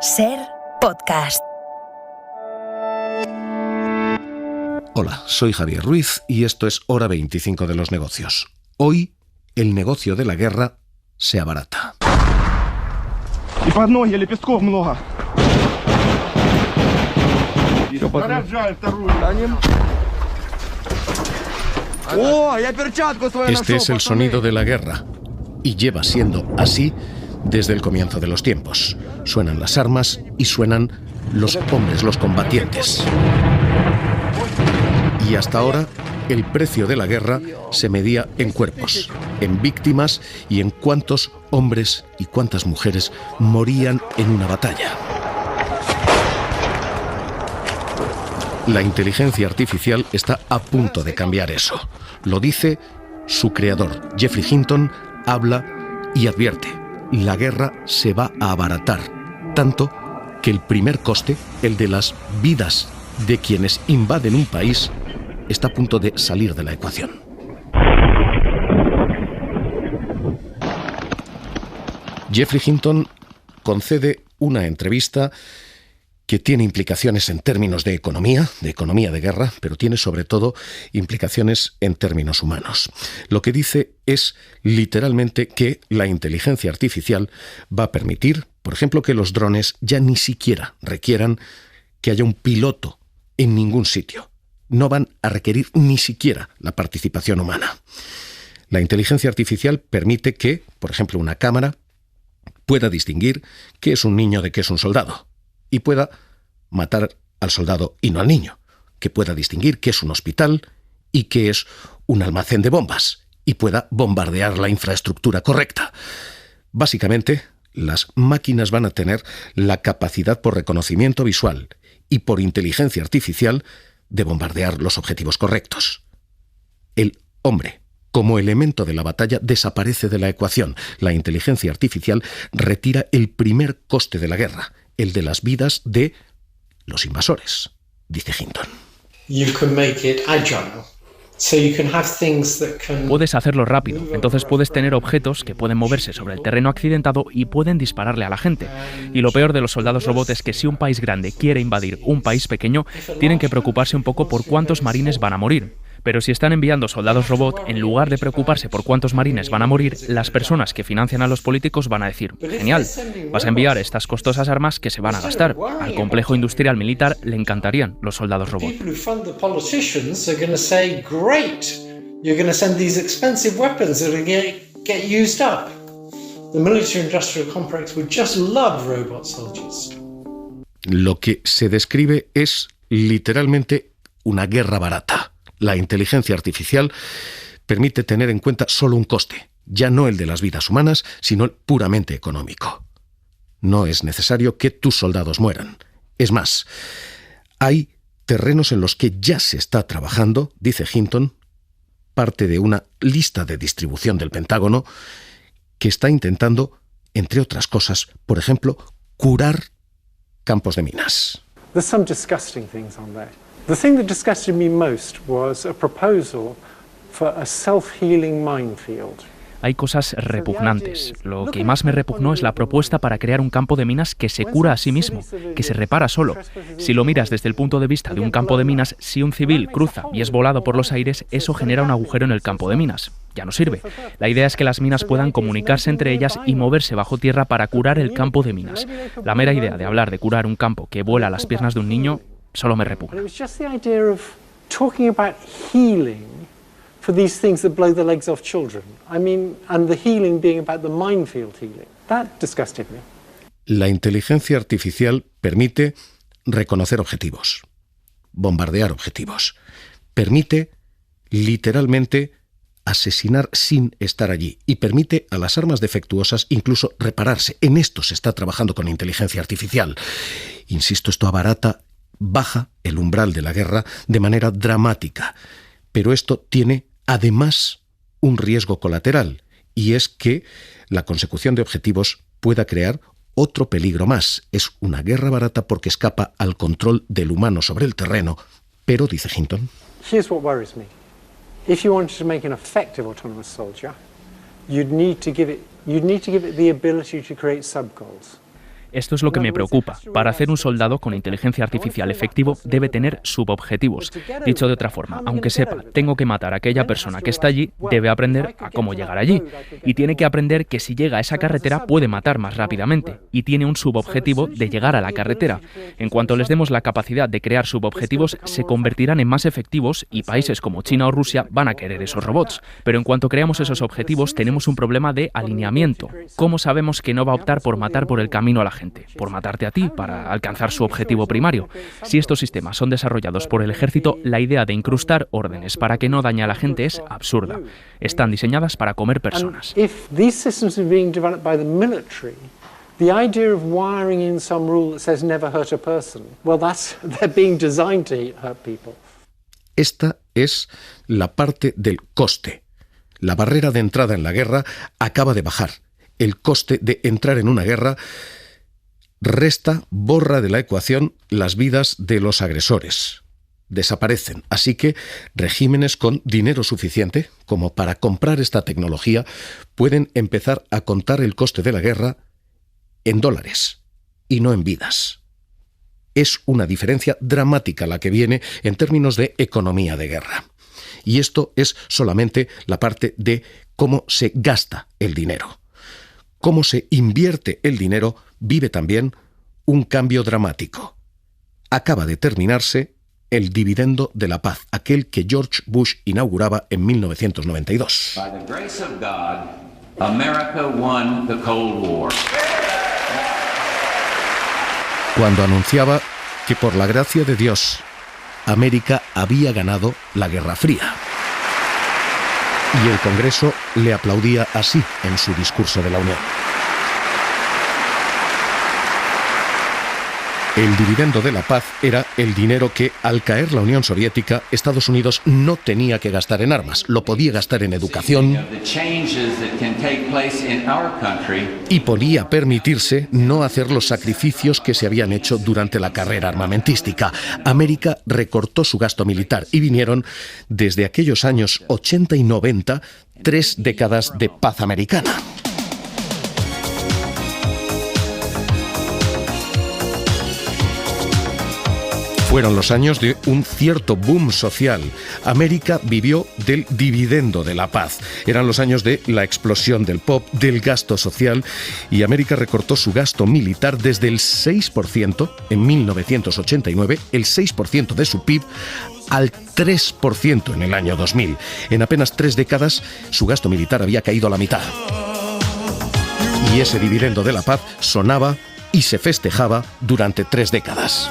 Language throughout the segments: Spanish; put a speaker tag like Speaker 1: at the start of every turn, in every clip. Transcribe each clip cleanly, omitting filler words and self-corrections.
Speaker 1: Ser podcast.
Speaker 2: Hola, soy Javier Ruiz y esto es Hora 25 de los negocios. Hoy, el negocio de la guerra se abarata.
Speaker 3: И под ноги лепестков много.
Speaker 2: Este es el sonido de la guerra y lleva siendo así desde el comienzo de los tiempos. Suenan las armas y suenan los hombres, los combatientes. Y hasta ahora, el precio de la guerra se medía en cuerpos, en víctimas y en cuántos hombres y cuántas mujeres morían en una batalla. La inteligencia artificial está a punto de cambiar eso. Lo dice su creador, Geoffrey Hinton, habla y advierte. La guerra se va a abaratar, tanto que el primer coste, el de las vidas de quienes invaden un país, está a punto de salir de la ecuación. Geoffrey Hinton concede una entrevista que tiene implicaciones en términos de economía de guerra, pero tiene sobre todo implicaciones en términos humanos. Lo que dice es literalmente que la inteligencia artificial va a permitir, por ejemplo, que los drones ya ni siquiera requieran que haya un piloto en ningún sitio. No van a requerir ni siquiera la participación humana. La inteligencia artificial permite que, por ejemplo, una cámara pueda distinguir qué es un niño de qué es un soldado y pueda matar al soldado y no al niño, que pueda distinguir qué es un hospital y qué es un almacén de bombas y pueda bombardear la infraestructura correcta. Básicamente, las máquinas van a tener la capacidad por reconocimiento visual y por inteligencia artificial de bombardear los objetivos correctos. El hombre, como elemento de la batalla, desaparece de la ecuación. La inteligencia artificial retira el primer coste de la guerra, el de las vidas de los invasores, dice Hinton.
Speaker 4: Puedes hacerlo rápido, entonces puedes tener objetos que pueden moverse sobre el terreno accidentado y pueden dispararle a la gente. Y lo peor de los soldados robot es que si un país grande quiere invadir un país pequeño, tienen que preocuparse un poco por cuántos marines van a morir. Pero si están enviando soldados robot, en lugar de preocuparse por cuántos marines van a morir, las personas que financian a los políticos van a decir: genial, vas a enviar estas costosas armas que se van a gastar. Al complejo industrial militar le encantarían los soldados robot.
Speaker 2: Lo que se describe es literalmente una guerra barata. La inteligencia artificial permite tener en cuenta solo un coste, ya no el de las vidas humanas, sino el puramente económico. No es necesario que tus soldados mueran. Es más, hay terrenos en los que ya se está trabajando, dice Hinton, parte de una lista de distribución del Pentágono, que está intentando, entre otras cosas, por ejemplo, curar campos de minas.
Speaker 5: There's some disgusting things on there. The thing that disgusted me most was a proposal for a self-healing minefield.
Speaker 4: Hay cosas repugnantes. Lo que más me repugnó es la propuesta para crear un campo de minas que se cura a sí mismo, que se repara solo. Si lo miras desde el punto de vista de un campo de minas, si un civil cruza y es volado por los aires, eso genera un agujero en el campo de minas. Ya no sirve. La idea es que las minas puedan comunicarse entre ellas y moverse bajo tierra para curar el campo de minas. La mera idea de hablar de curar un campo que vuela a las piernas de un niño solo me repugna.
Speaker 5: For these things that blow the legs off children. I mean, and the healing being about the minefield healing. That disgusted me.
Speaker 2: La inteligencia artificial permite reconocer objetivos, bombardear objetivos. Permite, literalmente, asesinar sin estar allí. Y permite a las armas defectuosas incluso repararse. En esto se está trabajando con inteligencia artificial. Insisto, esto abarata, baja el umbral de la guerra de manera dramática. Pero esto tiene además un riesgo colateral, y es que la consecución de objetivos pueda crear otro peligro más. Es una guerra barata porque escapa al control del humano sobre el terreno, pero, dice Hinton,
Speaker 5: Here's what worries me. If you wanted to make an effective autonomous soldier, you'd need to give it the ability to create sub-goals.
Speaker 4: Esto es lo que me preocupa. Para hacer un soldado con inteligencia artificial efectivo debe tener subobjetivos. Dicho de otra forma, aunque sepa, tengo que matar a aquella persona que está allí, debe aprender a cómo llegar allí. Y tiene que aprender que si llega a esa carretera puede matar más rápidamente. Y tiene un subobjetivo de llegar a la carretera. En cuanto les demos la capacidad de crear subobjetivos, se convertirán en más efectivos y países como China o Rusia van a querer esos robots. Pero en cuanto creamos esos objetivos, tenemos un problema de alineamiento. ¿Cómo sabemos que no va a optar por matar por el camino a la gente? Por matarte a ti, para alcanzar su objetivo primario. Si estos sistemas son desarrollados por el ejército, la idea de incrustar órdenes para que no dañe a la gente es absurda. Están diseñadas para comer personas.
Speaker 5: The idea of wiring in some rule that says never hurt a person, well, they're being designed to hurt people.
Speaker 2: Esta es la parte del coste. La barrera de entrada en la guerra acaba de bajar. El coste de entrar en una guerra borra de la ecuación las vidas de los agresores. Desaparecen. Así que regímenes con dinero suficiente como para comprar esta tecnología pueden empezar a contar el coste de la guerra en dólares y no en vidas. Es una diferencia dramática la que viene en términos de economía de guerra. Y esto es solamente la parte de cómo se gasta el dinero. Cómo se invierte el dinero vive también un cambio dramático. Acaba de terminarse el dividendo de la paz, aquel que George Bush inauguraba en 1992.
Speaker 6: By the grace of God, America won the Cold War.
Speaker 2: Cuando anunciaba que por la gracia de Dios, América había ganado la Guerra Fría. Y el Congreso le aplaudía así en su discurso de la Unión. El dividendo de la paz era el dinero que, al caer la Unión Soviética, Estados Unidos no tenía que gastar en armas, lo podía gastar en educación y podía permitirse no hacer los sacrificios que se habían hecho durante la carrera armamentística. América recortó su gasto militar y vinieron, desde aquellos años 80 y 90, 3 décadas de paz americana. Fueron los años de un cierto boom social. América vivió del dividendo de la paz. Eran los años de la explosión del pop, del gasto social, y América recortó su gasto militar desde el 6% en 1989, el 6% de su PIB, al 3% en el año 2000. En apenas 3 décadas, su gasto militar había caído a la mitad. Y ese dividendo de la paz sonaba y se festejaba durante 3 décadas.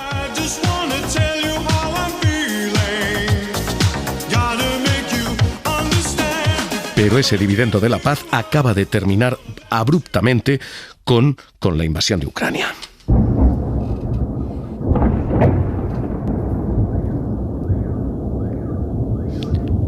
Speaker 2: Pero ese dividendo de la paz acaba de terminar abruptamente con la invasión de Ucrania.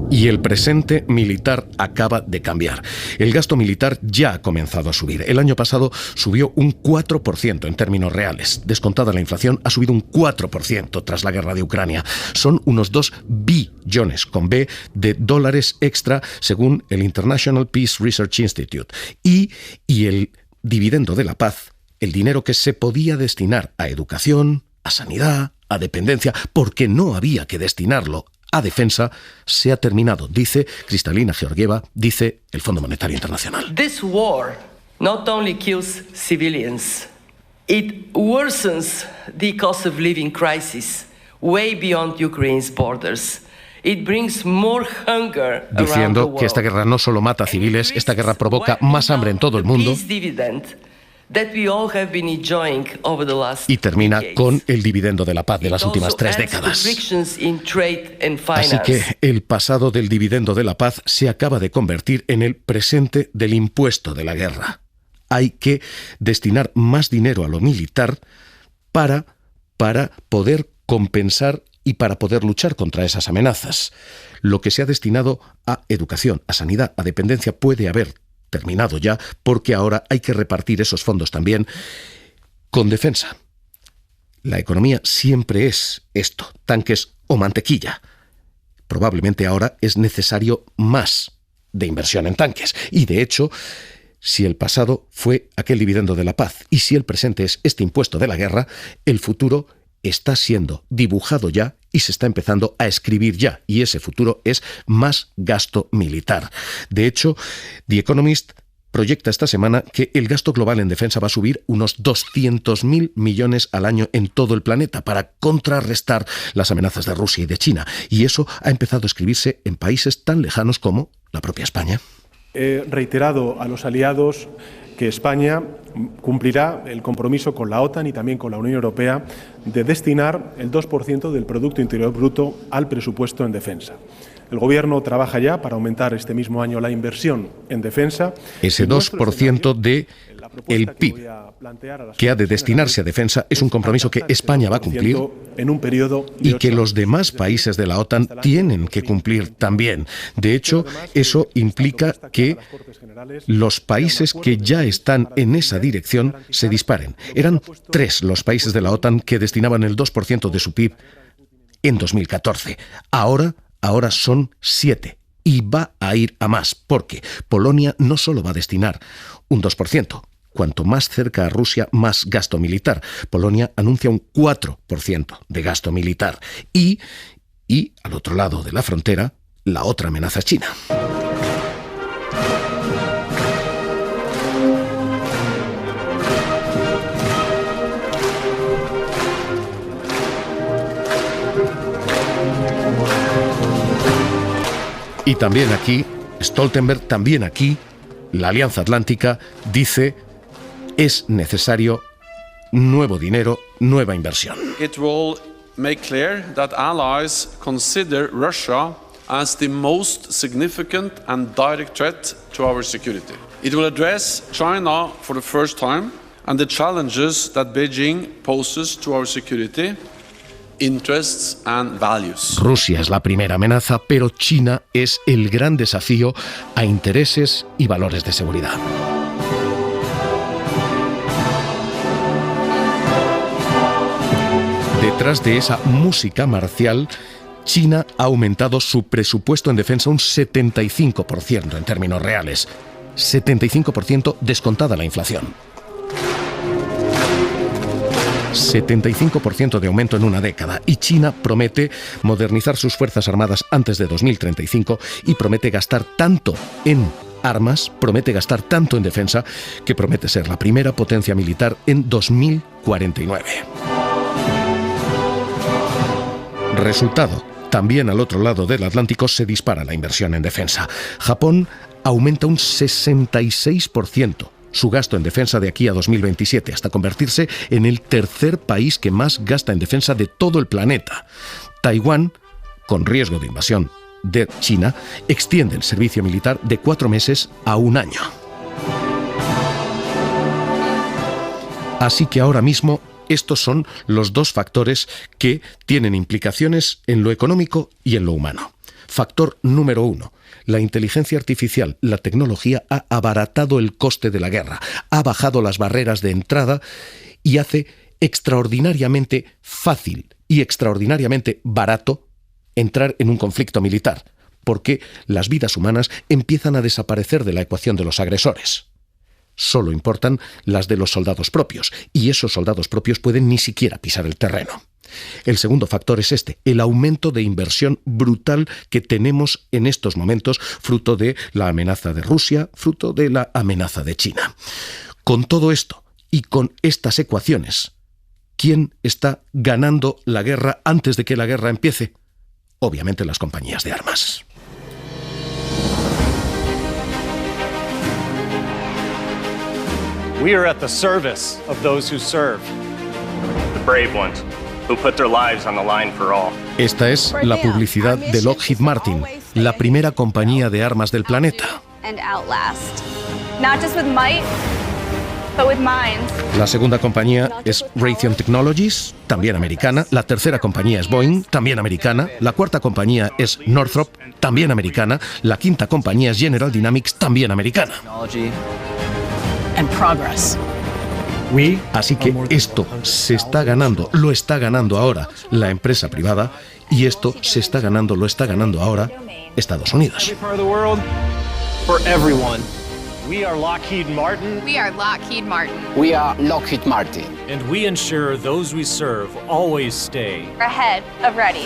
Speaker 2: Y el presente militar acaba de cambiar. El gasto militar ya ha comenzado a subir. El año pasado subió un 4% en términos reales. Descontada la inflación, ha subido un 4% tras la guerra de Ucrania. Son unos 2 billones, con B, de dólares extra, según el International Peace Research Institute. Y el dividendo de la paz, el dinero que se podía destinar a educación, a sanidad, a dependencia, porque no había que destinarlo a defensa, se ha terminado, dice Kristalina Georgieva, dice el Fondo Monetario Internacional.
Speaker 7: This war not only kills civilians, it worsens the cost of living crisis way beyond Ukraine's borders. It brings more hunger
Speaker 2: diciendo que esta guerra no solo mata a civiles, esta guerra provoca más hambre en todo el mundo. Y termina con el dividendo de la paz de las últimas 3 décadas. Así que el pasado del dividendo de la paz se acaba de convertir en el presente del impuesto de la guerra. Hay que destinar más dinero a lo militar para poder compensar y para poder luchar contra esas amenazas. Lo que se ha destinado a educación, a sanidad, a dependencia puede haber terminado ya, porque ahora hay que repartir esos fondos también con defensa. La economía siempre es esto, tanques o mantequilla. Probablemente ahora es necesario más de inversión en tanques. Y de hecho, Si el pasado fue aquel dividendo de la paz y si el presente es este impuesto de la guerra, el futuro está siendo dibujado ya y se está empezando a escribir ya, y ese futuro es más gasto militar. De hecho, The Economist proyecta esta semana que el gasto global en defensa va a subir unos 200.000 millones al año en todo el planeta para contrarrestar las amenazas de Rusia y de China. Y eso ha empezado a escribirse en países tan lejanos como la propia España.
Speaker 8: He reiterado a los aliados que España cumplirá el compromiso con la OTAN y también con la Unión Europea de destinar el 2% del Producto Interior Bruto al presupuesto en defensa. El Gobierno trabaja ya para aumentar este mismo año la inversión en defensa.
Speaker 2: Ese 2% del PIB que ha de destinarse a defensa es un compromiso que España va a cumplir
Speaker 8: en un periodo
Speaker 2: y que los demás países de la OTAN tienen que cumplir también. De hecho, eso implica que los países que ya están en esa dirección se disparen. Eran 3 los países de la OTAN que destinaban el 2% de su PIB en 2014. Ahora son 7 y va a ir a más, porque Polonia no solo va a destinar un 2%. Cuanto más cerca a Rusia, más gasto militar. Polonia anuncia un 4% de gasto militar. Y al otro lado de la frontera, la otra amenaza es China. Y también aquí, Stoltenberg, también aquí, la Alianza Atlántica dice: es necesario nuevo dinero, nueva inversión.
Speaker 9: It will make clear that allies consider Russia as the most significant and direct threat to our security. It will address China for the first time and the challenges that Beijing poses to our security, interests and values.
Speaker 2: Rusia es la primera amenaza, pero China es el gran desafío a intereses y valores de seguridad. Detrás de esa música marcial, China ha aumentado su presupuesto en defensa un 75% en términos reales. 75% descontada la inflación. 75% de aumento en una década, y China promete modernizar sus fuerzas armadas antes de 2035 y promete gastar tanto en armas, promete gastar tanto en defensa, que promete ser la primera potencia militar en 2049. Resultado: también al otro lado del Atlántico se dispara la inversión en defensa. Japón aumenta un 66% su gasto en defensa de aquí a 2027, hasta convertirse en el tercer país que más gasta en defensa de todo el planeta. Taiwán, con riesgo de invasión de China, extiende el servicio militar de 4 meses a 1 año. Así que ahora mismo estos son los 2 factores que tienen implicaciones en lo económico y en lo humano. Factor número 1. La inteligencia artificial, la tecnología, ha abaratado el coste de la guerra, ha bajado las barreras de entrada y hace extraordinariamente fácil y extraordinariamente barato entrar en un conflicto militar, porque las vidas humanas empiezan a desaparecer de la ecuación de los agresores. Solo importan las de los soldados propios, y esos soldados propios pueden ni siquiera pisar el terreno. El segundo factor es el aumento de inversión brutal que tenemos en estos momentos, fruto de la amenaza de Rusia, fruto de la amenaza de China. Con todo esto y con estas ecuaciones, ¿quién está ganando la guerra antes de que la guerra empiece? Obviamente las compañías de armas.
Speaker 10: We are at the service of those who serve. The brave ones who put their lives on the line for all.
Speaker 2: Esta es la publicidad de Lockheed Martin, la primera compañía de armas del planeta. La segunda compañía es Raytheon Technologies, también americana. La tercera compañía es Boeing, también americana. La cuarta compañía es Northrop, también americana. La quinta compañía es General Dynamics, también americana. Así que esto se está ganando, lo está ganando ahora la empresa privada, y esto se está ganando, lo está ganando ahora Estados Unidos.
Speaker 10: We are Lockheed Martin.
Speaker 11: We are Lockheed Martin.
Speaker 12: We are Lockheed Martin.
Speaker 10: And we ensure those we serve always stay
Speaker 11: ahead of ready.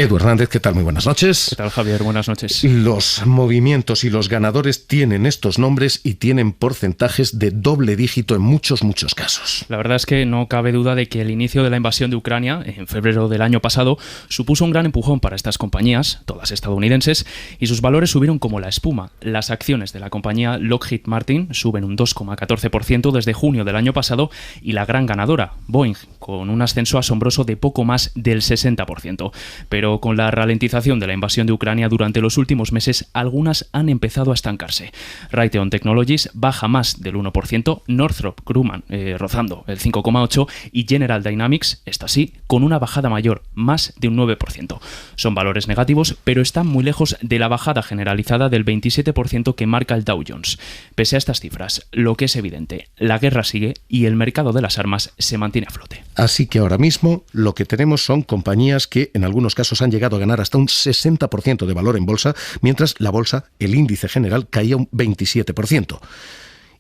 Speaker 2: Edu Hernández, ¿qué tal? Muy buenas noches.
Speaker 4: ¿Qué tal, Javier? Buenas noches.
Speaker 2: Los movimientos y los ganadores tienen estos nombres y tienen porcentajes de doble dígito en muchos casos.
Speaker 4: La verdad es que no cabe duda de que el inicio de la invasión de Ucrania, en febrero del año pasado, supuso un gran empujón para estas compañías, todas estadounidenses, y sus valores subieron como la espuma. Las acciones de la compañía Lockheed Martin suben un 2,14% desde junio del año pasado y la gran ganadora, Boeing, con un ascenso asombroso de poco más del 60%. Pero con la ralentización de la invasión de Ucrania durante los últimos meses, algunas han empezado a estancarse. Raytheon Technologies baja más del 1%, Northrop Grumman rozando el 5,8% y General Dynamics, esta sí, con una bajada mayor, más de un 9%. Son valores negativos, pero están muy lejos de la bajada generalizada del 27% que marca el Dow Jones. Pese a estas cifras, lo que es evidente, la guerra sigue y el mercado de las armas se mantiene a flote.
Speaker 2: Así que ahora mismo lo que tenemos son compañías que en algunos casos han llegado a ganar hasta un 60% de valor en bolsa, mientras la bolsa, el índice general, caía un 27%.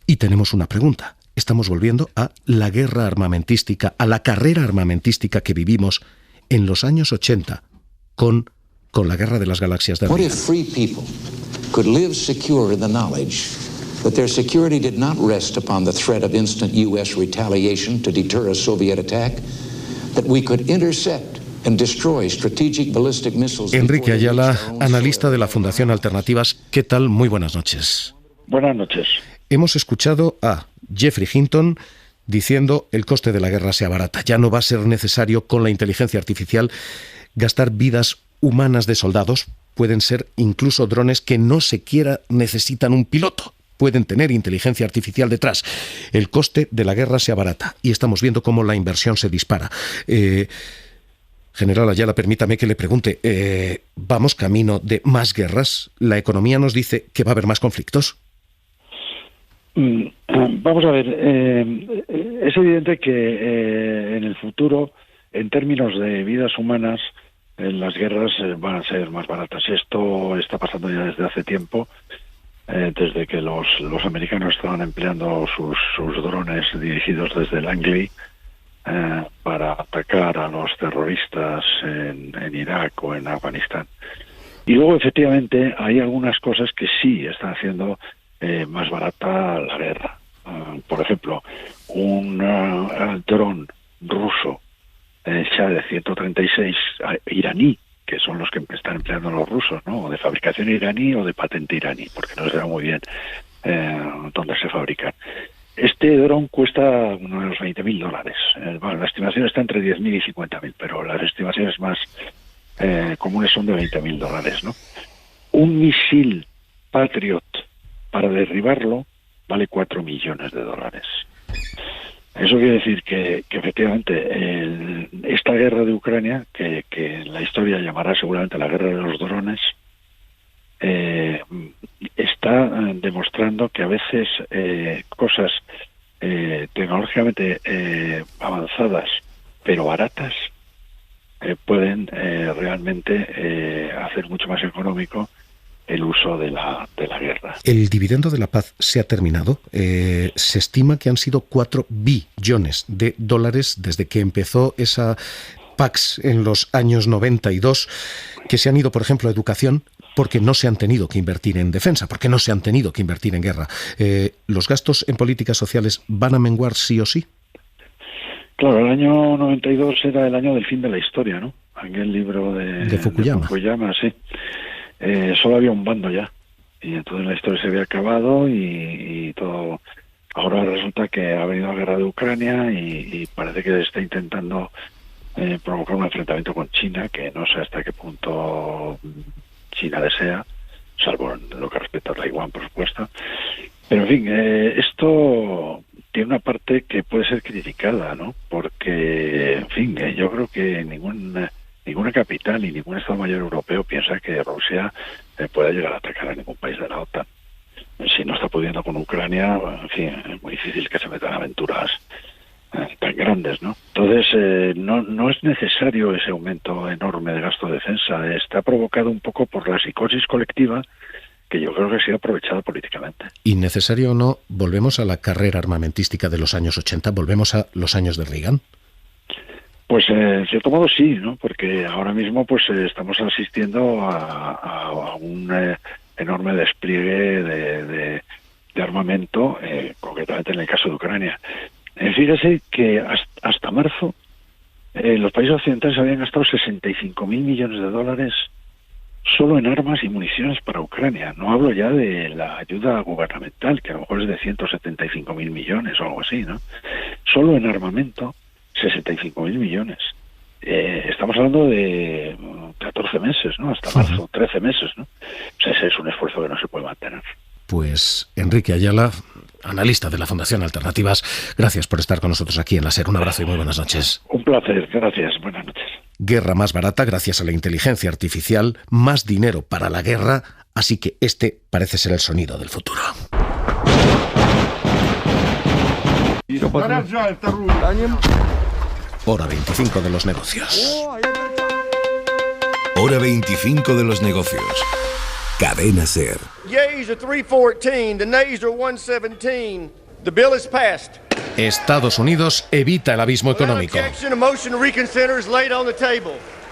Speaker 2: Y tenemos una pregunta. Estamos volviendo a la guerra armamentística, a la carrera armamentística que vivimos en los años 80 con la guerra de las galaxias de arriba.
Speaker 12: What if free people could live secure in the knowledge that their security did not rest upon the threat of instant U.S. retaliation to deter a Soviet attack, that we could intercept and destroy strategic ballistic missiles?
Speaker 2: Enrique Ayala, analista de la Fundación Alternativas, ¿qué tal? Muy buenas noches.
Speaker 13: Buenas noches.
Speaker 2: Hemos escuchado a Geoffrey Hinton diciendo el coste de la guerra se abarata. Ya no va a ser necesario con la inteligencia artificial gastar vidas humanas de soldados. Pueden ser incluso drones que no siquiera necesitan un piloto. Pueden tener inteligencia artificial detrás. El coste de la guerra se abarata y estamos viendo cómo la inversión se dispara. General Ayala, permítame que le pregunte, ¿vamos camino de más guerras? ¿La economía nos dice que va a haber más conflictos?
Speaker 13: Vamos a ver, es evidente que en el futuro, en términos de vidas humanas, las guerras van a ser más baratas. Esto está pasando ya desde hace tiempo. Desde que los americanos estaban empleando sus drones dirigidos desde Langley para atacar a los terroristas en Irak o en Afganistán. Y luego, efectivamente, hay algunas cosas que sí están haciendo más barata la guerra. Por ejemplo, un dron ruso Shah de 136 iraní, que son los que están empleando los rusos, ¿no? O de fabricación iraní o de patente iraní, porque no se sabe muy bien dónde se fabrican. Este dron cuesta unos $20.000. Bueno, la estimación está entre 10.000 y 50.000, pero las estimaciones más comunes son de $20.000, ¿no? Un misil Patriot, para derribarlo, vale $4 millones. Eso quiere decir que efectivamente esta guerra de Ucrania, que la historia llamará seguramente la guerra de los drones, está demostrando que a veces cosas tecnológicamente avanzadas pero baratas pueden realmente hacer mucho más económico el uso de la guerra.
Speaker 2: ¿El dividendo de la paz se ha terminado? Se estima que han sido $4 billones desde que empezó esa Pax en los años 92, que se han ido, por ejemplo, a educación, porque no se han tenido que invertir en defensa, porque no se han tenido que invertir en guerra. ¿Los gastos en políticas sociales van a menguar sí o sí?
Speaker 13: Claro, el año 92 era el año del fin de la historia, ¿no? Aquel libro de
Speaker 2: Fukuyama.
Speaker 13: De Fukuyama, sí. Solo había un bando ya, y entonces la historia se había acabado y todo. Ahora resulta que ha venido la guerra de Ucrania y parece que está intentando provocar un enfrentamiento con China, que no sé hasta qué punto China desea, salvo en lo que respecta a Taiwán, por supuesto. Pero en fin, esto tiene una parte que puede ser criticada, ¿no? Porque, en fin, yo creo que ninguna capital ni ningún Estado Mayor europeo piensa que Rusia pueda llegar a atacar a ningún país de la OTAN. Si no está pudiendo con Ucrania, en fin, es muy difícil que se metan aventuras tan grandes, ¿no? Entonces, no es necesario ese aumento enorme de gasto de defensa. Está provocado un poco por la psicosis colectiva que yo creo que ha sido aprovechada políticamente.
Speaker 2: ¿Innecesario o no, volvemos a la carrera armamentística de los años 80? ¿Volvemos a los años de Reagan?
Speaker 13: Pues en cierto modo sí, ¿no? Porque ahora mismo pues estamos asistiendo a un enorme despliegue de armamento, concretamente en el caso de Ucrania. Fíjese que hasta marzo los países occidentales habían gastado 65.000 millones de dólares solo en armas y municiones para Ucrania. No hablo ya de la ayuda gubernamental, que a lo mejor es de 175.000 millones o algo así, ¿no? Solo en armamento, 65.000 millones. Estamos hablando de 14 meses, ¿no? Hasta marzo, 13 meses, ¿no? O sea, ese es un esfuerzo que no se puede mantener.
Speaker 2: Pues Enrique Ayala, analista de la Fundación Alternativas, gracias por estar con nosotros aquí en la SER. Un abrazo y muy buenas noches.
Speaker 13: Un placer, gracias, buenas noches.
Speaker 2: Guerra más barata gracias a la inteligencia artificial, más dinero para la guerra, así que este parece ser el sonido del futuro. Hora 25 de los negocios.
Speaker 14: Hora 25 de los negocios. Cadena SER.
Speaker 15: Yeas are 314, the nays are 117. The bill is passed.
Speaker 2: Estados Unidos evita el abismo económico.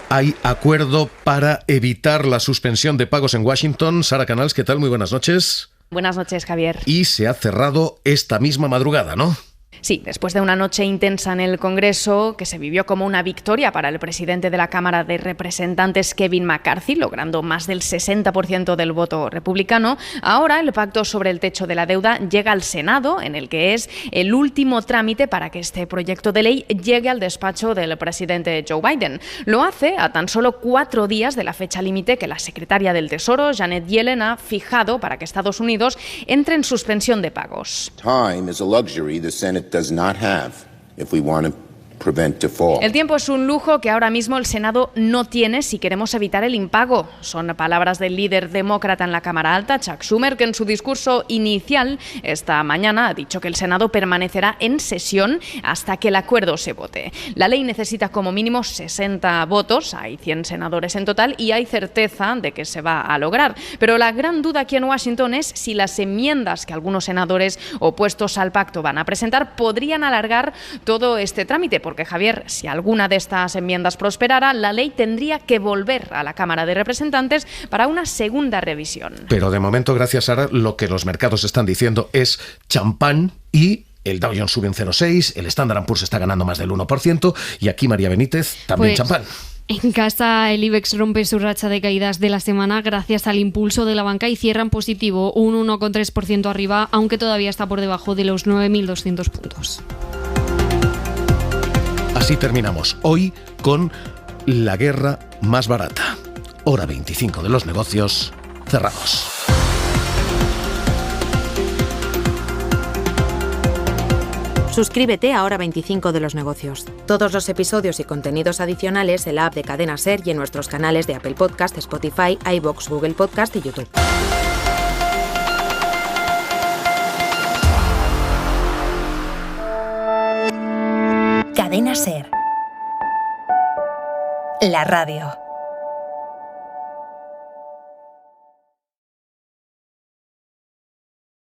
Speaker 2: Hay acuerdo para evitar la suspensión de pagos en Washington. Sara Canals, ¿qué tal? Muy buenas noches.
Speaker 16: Buenas noches, Javier.
Speaker 2: Y se ha cerrado esta misma madrugada, ¿no?
Speaker 16: Sí, después de una noche intensa en el Congreso, que se vivió como una victoria para el presidente de la Cámara de Representantes, Kevin McCarthy, logrando más del 60% del voto republicano, ahora el pacto sobre el techo de la deuda llega al Senado, en el que es el último trámite para que este proyecto de ley llegue al despacho del presidente Joe Biden. Lo hace a tan solo 4 días de la fecha límite que la secretaria del Tesoro, Janet Yellen, ha fijado para que Estados Unidos entre en suspensión de pagos.
Speaker 17: Time is a luxury the Senate does not have if we want to prevent default.
Speaker 16: El tiempo es un lujo que ahora mismo el Senado no tiene si queremos evitar el impago. Son palabras del líder demócrata en la Cámara Alta, Chuck Schumer, que en su discurso inicial esta mañana ha dicho que el Senado permanecerá en sesión hasta que el acuerdo se vote. La ley necesita como mínimo 60 votos, hay 100 senadores en total y hay certeza de que se va a lograr. Pero la gran duda aquí en Washington es si las enmiendas que algunos senadores opuestos al pacto van a presentar podrían alargar todo este trámite. Porque, Javier, si alguna de estas enmiendas prosperara, la ley tendría que volver a la Cámara de Representantes para una segunda revisión.
Speaker 2: Pero de momento, gracias, Sara, lo que los mercados están diciendo es champán y el Dow Jones sube un 0,6, el Standard & Poor's está ganando más del 1% y aquí, María Benítez, también champán.
Speaker 18: En casa, el IBEX rompe su racha de caídas de la semana gracias al impulso de la banca y cierra en positivo, un 1,3% arriba, aunque todavía está por debajo de los 9.200 puntos.
Speaker 2: Así terminamos hoy con la guerra más barata. Hora 25 de los negocios. Cerramos.
Speaker 19: Suscríbete a Hora 25 de los negocios. Todos los episodios y contenidos adicionales en la app de Cadena SER y en nuestros canales de Apple Podcast, Spotify, iVoox, Google Podcast y YouTube.
Speaker 1: Cadena SER. La radio.